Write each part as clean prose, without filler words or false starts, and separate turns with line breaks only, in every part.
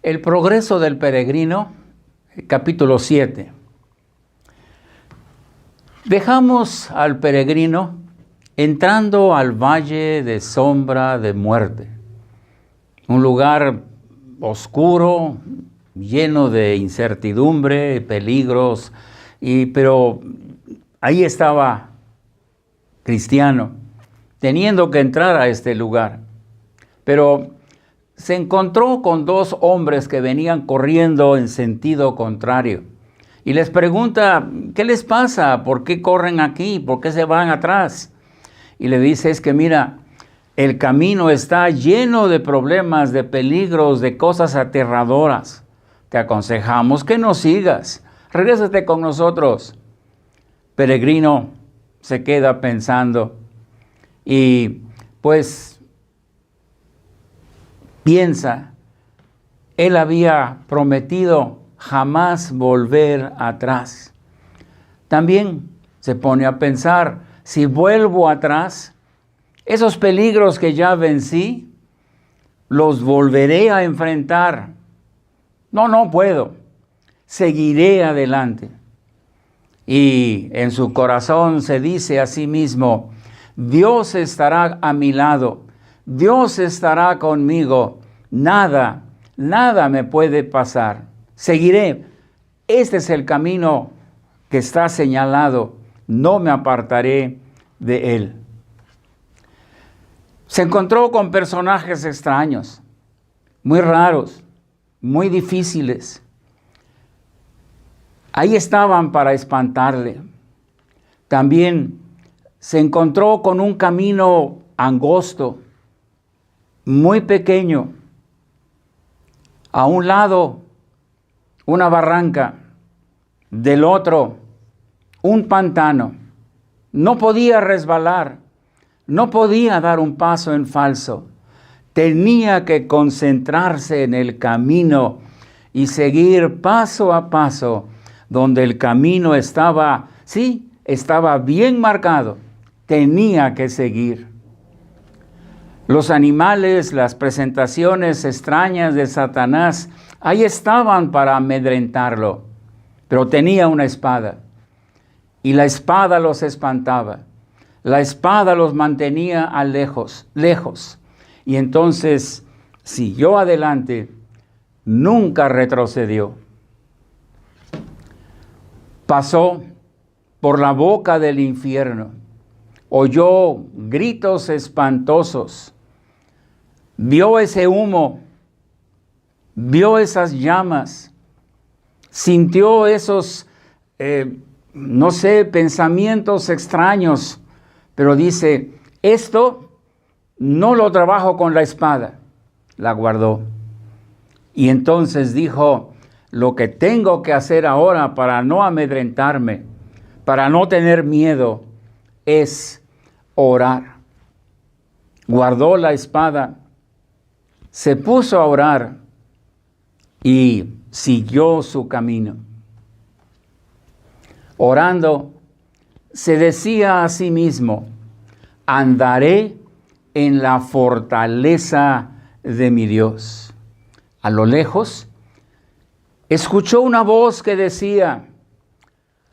El progreso del peregrino, capítulo 7. Dejamos al peregrino entrando al valle de sombra de muerte, un lugar oscuro, lleno de incertidumbre, peligros, pero ahí estaba Cristiano, teniendo que entrar a este lugar. Pero se encontró con dos hombres que venían corriendo en sentido contrario. Y les pregunta, ¿qué les pasa? ¿Por qué corren aquí? ¿Por qué se van atrás? Y le dice, es que mira, el camino está lleno de problemas, de peligros, de cosas aterradoras. Te aconsejamos que nos sigas. Regrésate con nosotros. Peregrino se queda pensando y pues piensa, él había prometido jamás volver atrás. También se pone a pensar, si vuelvo atrás, esos peligros que ya vencí, los volveré a enfrentar. No puedo. Seguiré adelante. Y en su corazón se dice a sí mismo, Dios estará a mi lado. Dios estará conmigo, nada me puede pasar. Seguiré, este es el camino que está señalado, no me apartaré de él. Se encontró con personajes extraños, muy raros, muy difíciles. Ahí estaban para espantarle. También se encontró con un camino angosto, muy pequeño, a un lado una barranca, del otro un pantano. No podía resbalar, no podía dar un paso en falso. Tenía que concentrarse en el camino y seguir paso a paso, donde el camino estaba bien marcado. Tenía que seguir. Los animales, las presentaciones extrañas de Satanás, ahí estaban para amedrentarlo, pero tenía una espada, y la espada los espantaba, la espada los mantenía a lejos, y entonces siguió adelante, nunca retrocedió. Pasó por la boca del infierno, oyó gritos espantosos, vio ese humo, vio esas llamas, sintió esos, pensamientos extraños, pero dice, esto no lo trabajo con la espada, la guardó. Y entonces dijo, lo que tengo que hacer ahora para no amedrentarme, para no tener miedo, es orar. Guardó la espada, se puso a orar y siguió su camino. Orando, se decía a sí mismo, andaré en la fortaleza de mi Dios. A lo lejos, escuchó una voz que decía,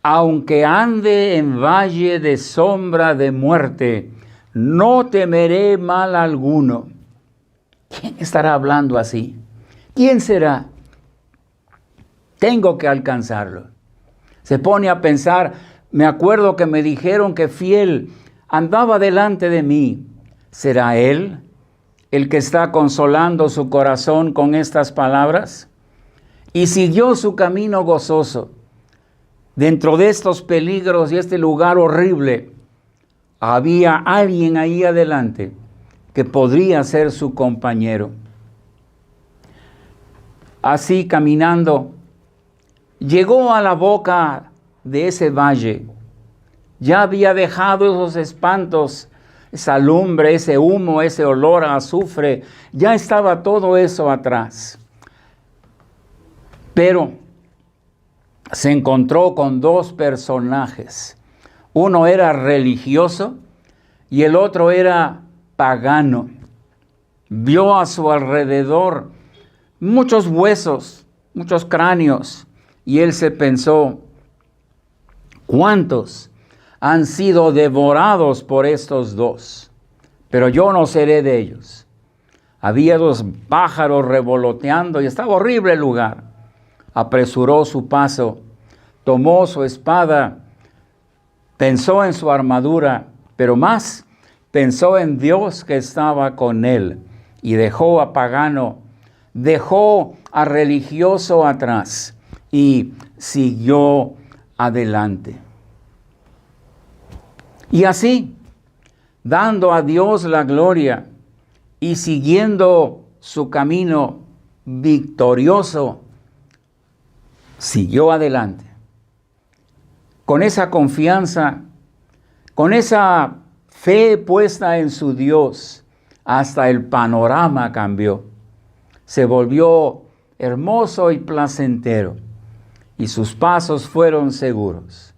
aunque ande en valle de sombra de muerte, no temeré mal alguno. ¿Quién estará hablando así? ¿Quién será? Tengo que alcanzarlo. Se pone a pensar, me acuerdo que me dijeron que fiel andaba delante de mí. ¿Será él el que está consolando su corazón con estas palabras? Y siguió su camino gozoso. Dentro de estos peligros y este lugar horrible, había alguien ahí adelante que podría ser su compañero. Así caminando, llegó a la boca de ese valle. Ya había dejado esos espantos, esa lumbre, ese humo, ese olor a azufre. Ya estaba todo eso atrás. Pero se encontró con dos personajes. Uno era religioso y el otro era pagano. Vio a su alrededor muchos huesos, muchos cráneos. Y él se pensó, ¿cuántos han sido devorados por estos dos? Pero yo no seré de ellos. Había dos pájaros revoloteando y estaba horrible el lugar. Apresuró su paso, tomó su espada, pensó en su armadura, pero más pensó en Dios que estaba con él y dejó a pagano, dejó a religioso atrás y siguió adelante. Y así, dando a Dios la gloria y siguiendo su camino victorioso, siguió adelante. Con esa confianza, con esa fe puesta en su Dios, hasta el panorama cambió. Se volvió hermoso y placentero, y sus pasos fueron seguros.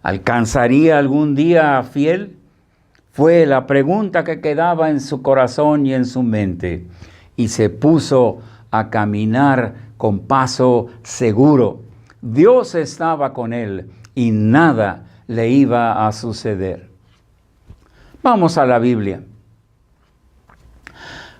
¿Alcanzaría algún día fiel? Fue la pregunta que quedaba en su corazón y en su mente, y se puso a caminar con paso seguro. Dios estaba con él y nada le iba a suceder. Vamos a la Biblia.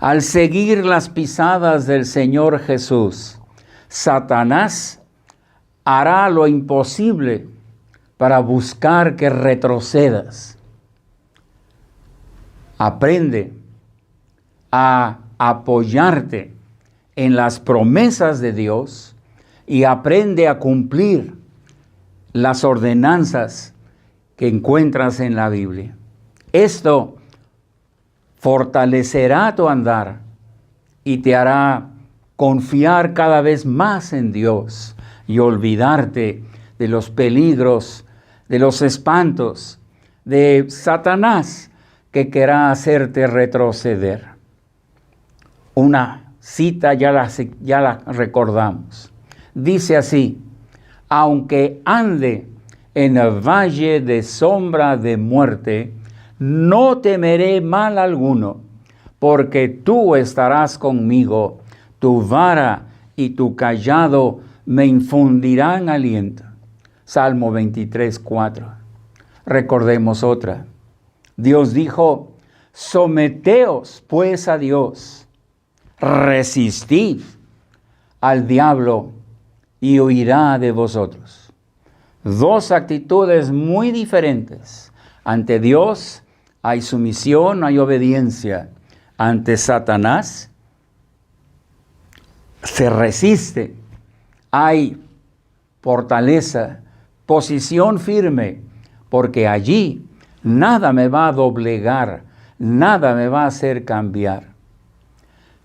Al seguir las pisadas del Señor Jesús, Satanás hará lo imposible para buscar que retrocedas. Aprende a apoyarte en las promesas de Dios y aprende a cumplir las ordenanzas que encuentras en la Biblia. Esto fortalecerá tu andar y te hará confiar cada vez más en Dios y olvidarte de los peligros, de los espantos, de Satanás que querrá hacerte retroceder. Una cita ya la recordamos. Dice así: aunque ande en el valle de sombra de muerte, no temeré mal alguno, porque tú estarás conmigo, tu vara y tu cayado me infundirán aliento. Salmo 23, 4. Recordemos otra. Dios dijo: someteos pues a Dios, resistid al diablo y huirá de vosotros. Dos actitudes muy diferentes. Ante Dios hay sumisión, hay obediencia. Ante Satanás se resiste, hay fortaleza, posición firme, porque allí nada me va a doblegar, nada me va a hacer cambiar.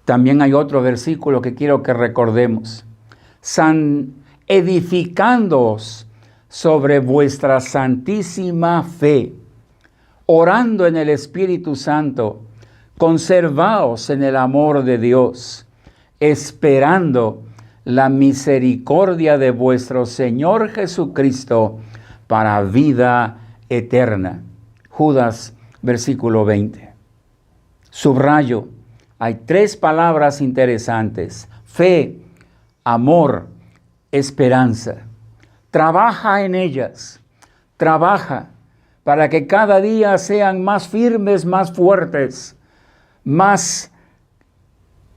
También hay otro versículo que quiero que recordemos. Edificándoos sobre vuestra santísima fe, orando en el Espíritu Santo, conservaos en el amor de Dios, esperando la misericordia de vuestro Señor Jesucristo para vida eterna. Judas, versículo 20. Subrayo, hay tres palabras interesantes: fe, amor, esperanza. Trabaja en ellas, trabaja para que cada día sean más firmes, más fuertes, más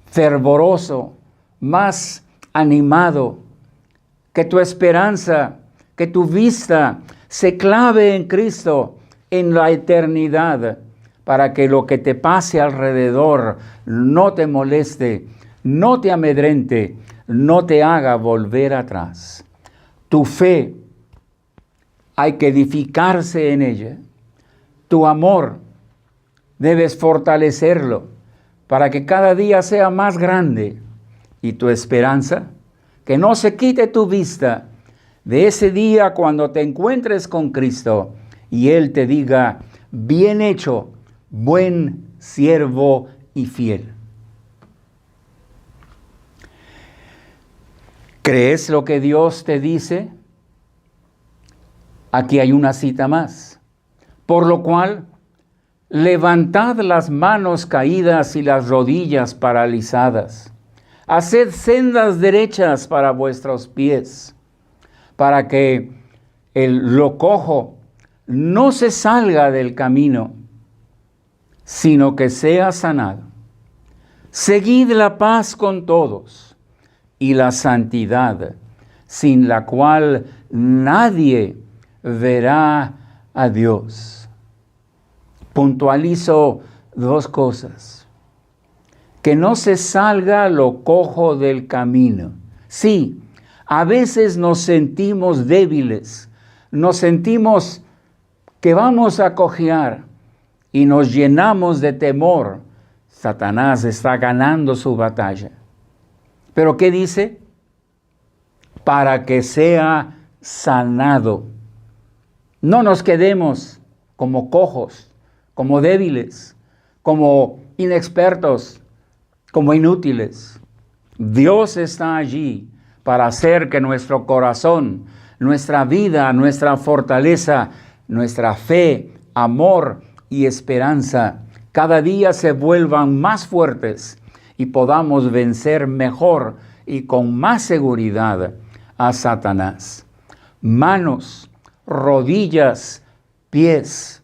fervoroso, más animado, que tu esperanza, que tu vista se clave en Cristo, en la eternidad, para que lo que te pase alrededor no te moleste, no te amedrente, no te haga volver atrás. Tu fe, hay que edificarse en ella. Tu amor, debes fortalecerlo para que cada día sea más grande. Y tu esperanza, que no se quite tu vista de ese día cuando te encuentres con Cristo y Él te diga: bien hecho, buen siervo y fiel. ¿Crees lo que Dios te dice? Aquí hay una cita más. Por lo cual, levantad las manos caídas y las rodillas paralizadas. Haced sendas derechas para vuestros pies, para que lo cojo no se salga del camino, sino que sea sanado. Seguid la paz con todos y la santidad, sin la cual nadie verá a Dios. Puntualizo dos cosas. Que no se salga lo cojo del camino. Sí, a veces nos sentimos débiles, nos sentimos que vamos a cojear y nos llenamos de temor. Satanás está ganando su batalla. ¿Pero qué dice? Para que sea sanado. No nos quedemos como cojos, como débiles, como inexpertos, como inútiles. Dios está allí para hacer que nuestro corazón, nuestra vida, nuestra fortaleza, nuestra fe, amor y esperanza cada día se vuelvan más fuertes y podamos vencer mejor y con más seguridad a Satanás. Manos, rodillas, pies,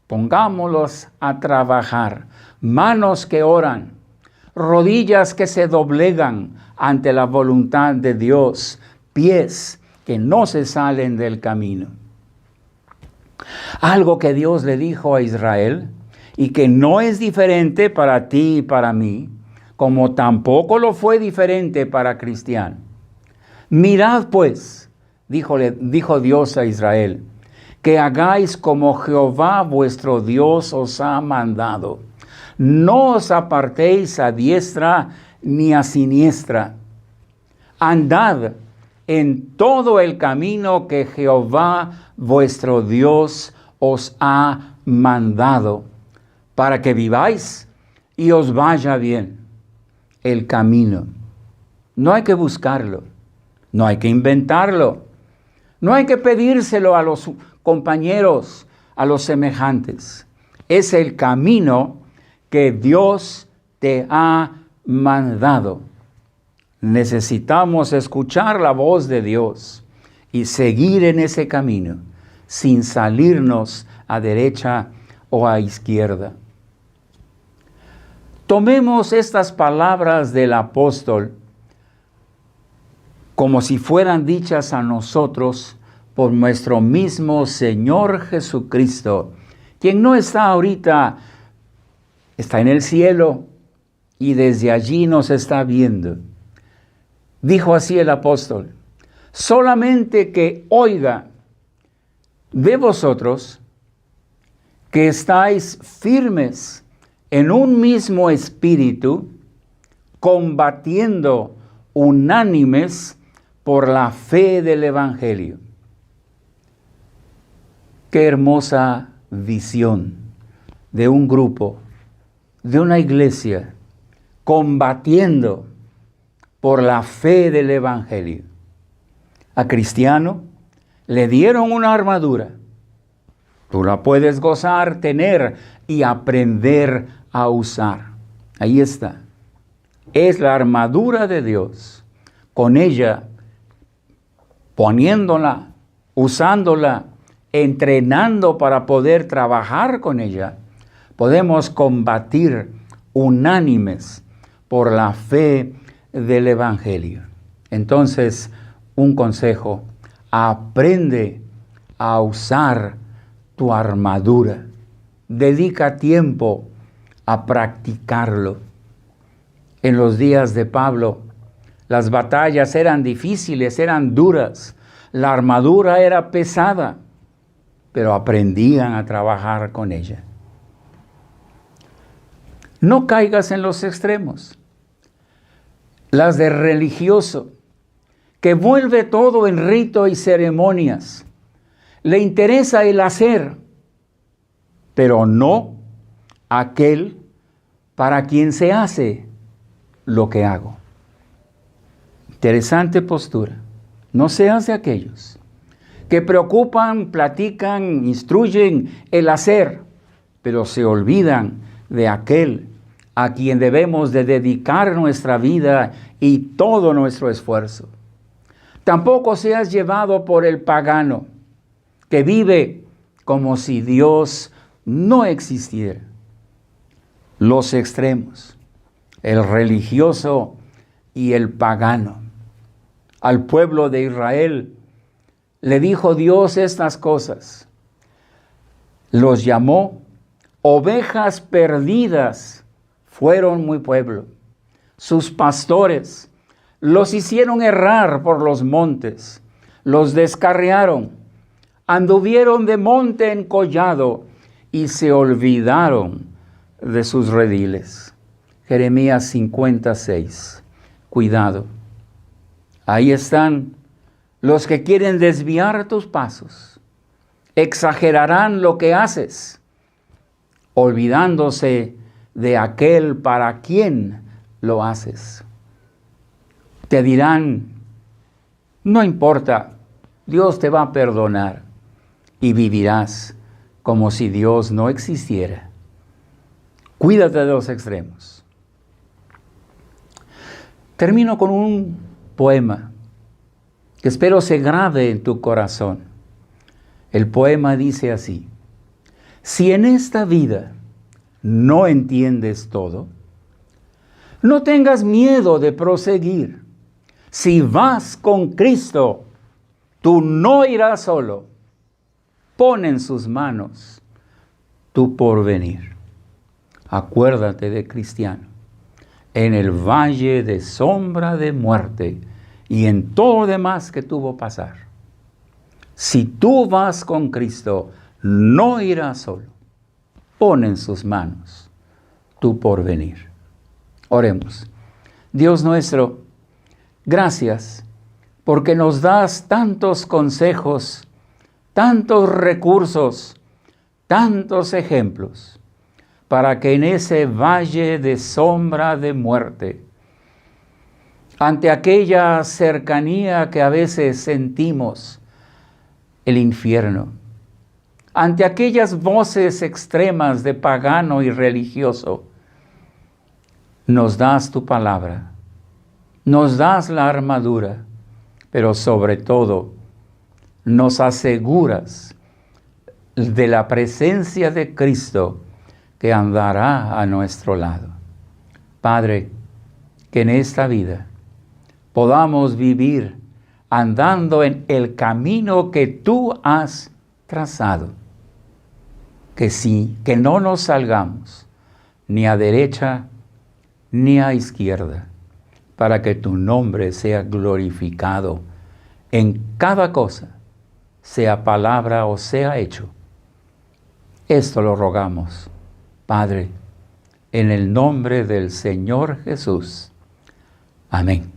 pongámoslos a trabajar. Manos que oran, rodillas que se doblegan ante la voluntad de Dios, pies que no se salen del camino. Algo que Dios le dijo a Israel y que no es diferente para ti y para mí, como tampoco lo fue diferente para Cristiano. Mirad pues, dijo Dios a Israel, que hagáis como Jehová vuestro Dios os ha mandado. No os apartéis a diestra ni a siniestra. Andad en todo el camino que Jehová vuestro Dios os ha mandado, para que viváis y os vaya bien. El camino. No hay que buscarlo, no hay que inventarlo, no hay que pedírselo a los compañeros, a los semejantes. Es el camino que Dios te ha mandado. Necesitamos escuchar la voz de Dios y seguir en ese camino sin salirnos a derecha o a izquierda. Tomemos estas palabras del apóstol como si fueran dichas a nosotros por nuestro mismo Señor Jesucristo, quien no está ahorita, está en el cielo y desde allí nos está viendo. Dijo así el apóstol: solamente que oiga de vosotros que estáis firmes en un mismo espíritu, combatiendo unánimes por la fe del Evangelio. Qué hermosa visión de un grupo, de una iglesia, combatiendo por la fe del Evangelio. A Cristiano le dieron una armadura. Tú la puedes gozar, tener y aprender a usar. Ahí está. Es la armadura de Dios. Con ella, poniéndola, usándola, entrenando para poder trabajar con ella, podemos combatir unánimes por la fe del Evangelio. Entonces, un consejo: aprende a usar tu armadura. Dedica tiempo a practicarlo. En los días de Pablo, las batallas eran difíciles, eran duras. La armadura era pesada, pero aprendían a trabajar con ella. No caigas en los extremos. Las de religioso, que vuelve todo en rito y ceremonias. Le interesa el hacer, pero no aquel para quien se hace lo que hago. Interesante postura. No seas de aquellos que preocupan, platican, instruyen el hacer, pero se olvidan de aquel a quien debemos de dedicar nuestra vida y todo nuestro esfuerzo. Tampoco seas llevado por el pagano, que vive como si Dios no existiera. Los extremos, el religioso y el pagano. Al pueblo de Israel le dijo Dios estas cosas. Los llamó ovejas perdidas, fueron mi pueblo. Sus pastores los hicieron errar por los montes, los descarriaron, anduvieron de monte en collado y se olvidaron de sus rediles. Jeremías 56. Cuidado. Ahí están los que quieren desviar tus pasos. Exagerarán lo que haces, olvidándose de aquel para quien lo haces. Te dirán, no importa, Dios te va a perdonar y vivirás como si Dios no existiera. Cuídate de los extremos. Termino con un poema que espero se grabe en tu corazón. El poema dice así: si en esta vida no entiendes todo, no tengas miedo de proseguir. Si vas con Cristo, tú no irás solo. Pon en sus manos tu porvenir. Acuérdate de cristiano. En el valle de sombra de muerte y en todo lo demás que tuvo pasar. Si tú vas con Cristo, no irás solo. Pon en sus manos tu porvenir. Oremos. Dios nuestro, gracias porque nos das tantos consejos, tantos recursos, tantos ejemplos, para que en ese valle de sombra de muerte, ante aquella cercanía que a veces sentimos, el infierno, ante aquellas voces extremas de pagano y religioso, nos das tu palabra, nos das la armadura, pero sobre todo nos aseguras de la presencia de Cristo que andará a nuestro lado. Padre, que en esta vida podamos vivir andando en el camino que tú has trazado. Que no nos salgamos ni a derecha ni a izquierda, para que tu nombre sea glorificado en cada cosa, sea palabra o sea hecho. Esto lo rogamos, Padre, en el nombre del Señor Jesús. Amén.